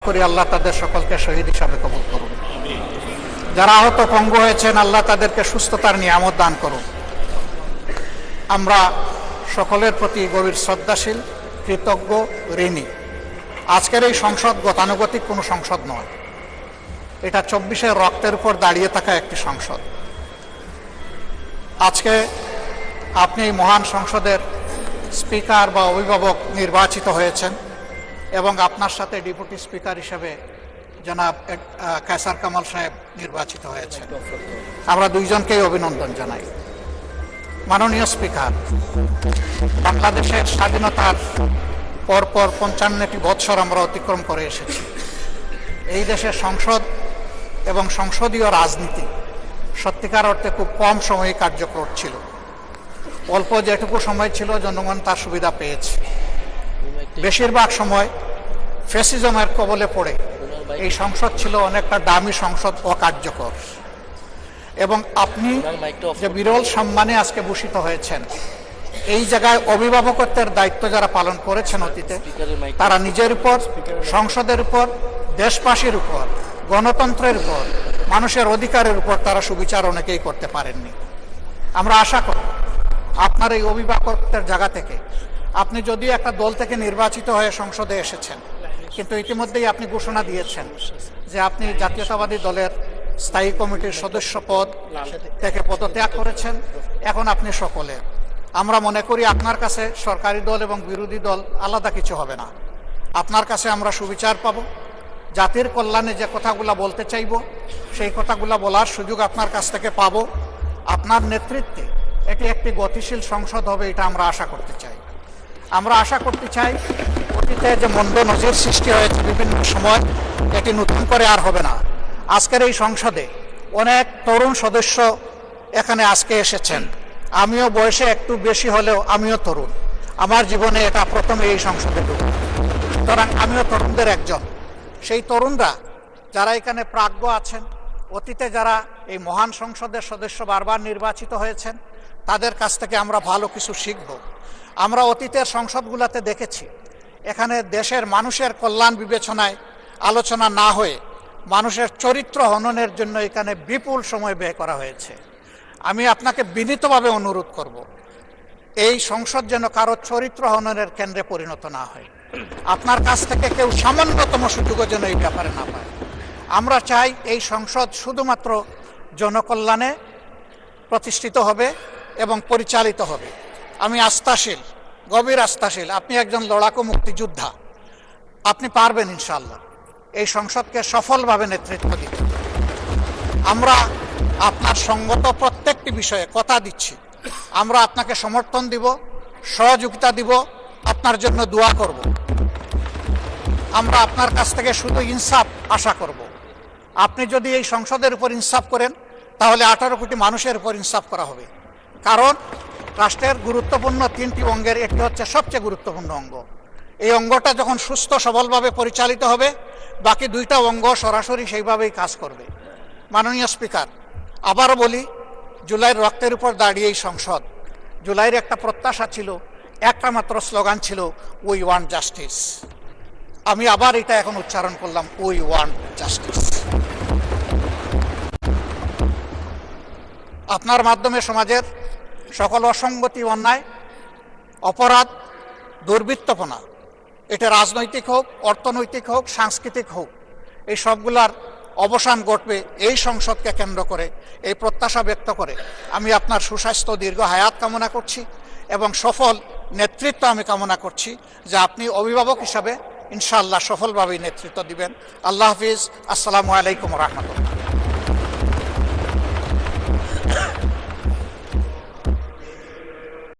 করি আল্লাহ তাদের সকলকে শহীদ হিসাবে কবুল করুন। যারা আহত পঙ্গু হয়েছেন আল্লাহ তাদেরকে সুস্থতার নিয়ামত দান করুন। আমরা সকলের প্রতি গভীর শ্রদ্ধাশীল, কৃতজ্ঞ, ঋণী। আজকের এই সংসদ গতানুগতিক কোনো সংসদ নয়, এটা 24-এর রক্তের উপর দাঁড়িয়ে থাকা একটি সংসদ। আজকে আপনি এই মহান সংসদের স্পিকার বা অভিভাবক নির্বাচিত হয়েছেন এবং আপনার সাথে ডেপুটি স্পিকার হিসেবে জনাব কায়সার কামাল সাহেব নির্বাচিত হয়েছেন। আমরা দুইজনকেই অভিনন্দন জানাই। মাননীয় স্পিকার, বাংলাদেশের স্বাধীনতার পরপর 55টি বৎসর আমরা অতিক্রম করে এসেছি। এই দেশের সংসদ এবং সংসদীয় রাজনীতি সত্যিকার অর্থে খুব কম সময়ে কার্যকর ছিল। অল্প যেটুকু সময় ছিল জনগণ তার সুবিধা পেয়েছে। বেশিরভাগ সময় ফ্যাসিজমের কবলে পড়ে এই সংসদ ছিল অনেকটা দামি সংসদ, অকার্যকর। এবং আপনি যে বিরল সম্মানে আজকে ভূষিত হয়েছেন, এই জায়গায় অভিভাবকত্বের দায়িত্ব যারা পালন করেছেন অতীতে, তারা নিজের উপর, সংসদের উপর, দেশবাসীর উপর, গণতন্ত্রের উপর, মানুষের অধিকারের উপর তারা সুবিচার অনেকেই করতে পারেননি। আমরা আশা করি আপনার এই অভিভাবকত্বের জায়গা থেকে, আপনি যদিও একটা দল থেকে নির্বাচিত হয়ে সংসদে এসেছেন, কিন্তু ইতিমধ্যেই আপনি ঘোষণা দিয়েছেন যে আপনি জাতীয়তাবাদী দলের স্থায়ী কমিটির সদস্য পদ থেকে পদত্যাগ করেছেন। এখন আপনি সকলের। আমরা মনে করি আপনার কাছে সরকারি দল এবং বিরোধী দল আলাদা কিছু হবে না। আপনার কাছে আমরা সুবিচার পাব, জাতির কল্যাণে যে কথাগুলো বলতে চাইব সেই কথাগুলো বলার সুযোগ আপনার কাছ থেকে পাব। আপনার নেতৃত্বে এটি একটি গতিশীল সংসদ হবে, এটা আমরা আশা করতে চাই। আমরা আশা করতে চাই অতীতে যে মন্দ নজির সৃষ্টি হয়েছে বিভিন্ন সময়, এটি নতুন করে আর হবে না। আজকের এই সংসদে অনেক তরুণ সদস্য এখানে আজকে এসেছেন। আমিও বয়সে একটু বেশি হলেও আমিও তরুণ। আমার জীবনে এটা প্রথমে এই সংসদে ঢুকে, সুতরাং আমিও তরুণদের একজন। সেই তরুণরা যারা এখানে প্রাজ্ঞ আছেন, অতীতে যারা এই মহান সংসদের সদস্য বারবার নির্বাচিত হয়েছেন, তাদের কাছ থেকে আমরা ভালো কিছু শিখব। আমরা অতীতের সংসদগুলোতে দেখেছি এখানে দেশের মানুষের কল্যাণ বিবেচনায় আলোচনা না হয়ে মানুষের চরিত্র হননের জন্য এখানে বিপুল সময় ব্যয় করা হয়েছে। আমি আপনাকে বিনীতভাবে অনুরোধ করব, এই সংসদ যেন কারো চরিত্র হননের কেন্দ্রে পরিণত না হয়। আপনার কাছ থেকে কেউ সামান্যতম সুযোগও যেন এই ব্যাপারে না পায়। আমরা চাই এই সংসদ শুধুমাত্র জনকল্যাণে প্রতিষ্ঠিত হবে এবং পরিচালিত হবে। আমি আস্থাশীল, গভীর আস্থাশীল, আপনি একজন লড়াকু মুক্তিযোদ্ধা, আপনি পারবেন ইনশাআল্লাহ এই সংসদকে সফলভাবে নেতৃত্ব দিতে। আমরা আপনার সঙ্গত প্রত্যেকটি বিষয়ে কথা দিচ্ছি, আমরা আপনাকে সমর্থন দিব, সহযোগিতা দিব, আপনার জন্য দোয়া করব। আমরা আপনার কাছ থেকে শুধু ইনসাফ আশা করব। আপনি যদি এই সংসদের উপর ইনসাফ করেন, তাহলে 18 কোটি মানুষের উপর ইনসাফ করা হবে। কারণ রাষ্ট্রের গুরুত্বপূর্ণ 3টি অঙ্গের একটি হচ্ছে সবচেয়ে গুরুত্বপূর্ণ অঙ্গ। এই অঙ্গটা যখন সুস্থ সবলভাবে পরিচালিত হবে, বাকি 2টা অঙ্গ সরাসরি সেইভাবেই কাজ করবে। মাননীয় স্পিকার, আবারও বলি, জুলাইয়ের রক্তের উপর দাঁড়িয়ে এই সংসদ, জুলাইয়ের একটা প্রত্যাশা ছিল, একটা মাত্র স্লোগান ছিল, উই ওয়ান্ট জাস্টিস। আমি আবার এটা এখন উচ্চারণ করলাম, উই ওয়ান্ট জাস্টিস। আপনার মাধ্যমে সমাজের সকল অসঙ্গতি, অন্যায়, অপরাধ, দুর্বৃত্তপনা, এটা রাজনৈতিক হোক, অর্থনৈতিক হোক, সাংস্কৃতিক হোক, এই সবগুলার অবসান ঘটবে এই সংসদকে কেন্দ্র করে। এই প্রত্যাশা ব্যক্ত করে আমি আপনার সুস্বাস্থ্য, দীর্ঘ হায়াত কামনা করছি এবং সফল নেতৃত্ব আমি কামনা করছি, যে আপনি অভিভাবক হিসাবে ইনশাআল্লাহ সফলভাবে নেতৃত্ব দিবেন। আল্লাহ হাফিজ। আসসালামু আলাইকুম রহমতুল্লাহ।